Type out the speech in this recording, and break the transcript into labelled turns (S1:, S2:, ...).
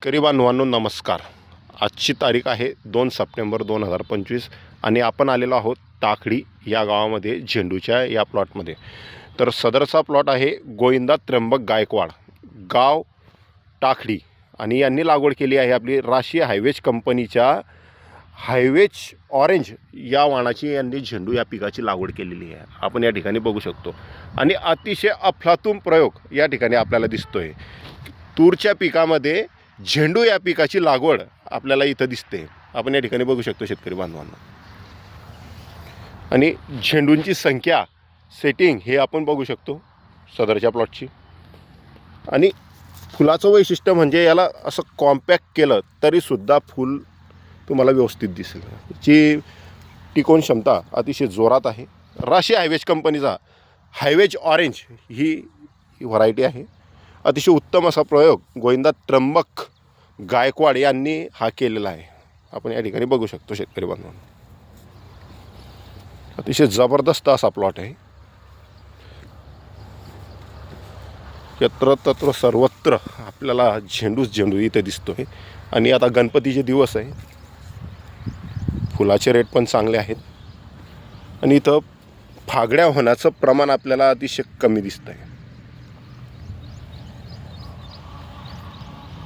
S1: शेतकरी बांधवांनो नमस्कार. आजची तारीख आहे 2 सप्टेंबर 2025 आणि आपण आलेलो आहोत टाकळी या गावामध्ये झेंडूच्या या प्लॉटमध्ये. तर सदरचा प्लॉट आहे गोविंदा त्र्यंबक गायकवाड, गाव टाकळी, आणि यांनी लागवड केली आहे आपली राशी हायवेज कंपनीच्या हायवेज ऑरेंज या वाणाची यांनी झेंडू या पिकाची लागवड केलेली आहे. आपण या ठिकाणी बघू शकतो आणि अतिशय अफलातून प्रयोग या ठिकाणी आपल्याला दिसतोय. तूरच्या पिकामध्ये झेंडू या पिकाची लागवड आपल्याला इथं दिसते. आपण या ठिकाणी बघू शकतो शेतकरी बांधवांना. आणि झेंडूंची संख्या, सेटिंग हे आपण बघू शकतो सदरच्या प्लॉटची. आणि फुलाचं वैशिष्ट्य म्हणजे याला असं कॉम्पॅक्ट केलं तरीसुद्धा फूल तुम्हाला व्यवस्थित दिसेल. याची टिकवून क्षमता अतिशय जोरात आहे. राशी हायवेज कंपनीचा हायवेज ऑरेंज ही व्हरायटी आहे. अतिशय उत्तम असा प्रयोग गोविंदा त्र्यंबक गायकवाड यांनी हा केलेला आहे. आपण या ठिकाणी बघू शकतो शेतकरी बांधवांनो. अतिशय जबरदस्त असा प्लॉट आहे. यत्र तत्र सर्वत्र आपल्याला झेंडूच झेंडू इथे दिसतोय. आणि आता गणपतीचे दिवस आहे, फुलाचे रेट पण चांगले आहेत आणि इथं फागड्या होण्याचं प्रमाण आपल्याला अतिशय कमी दिसतं आहे.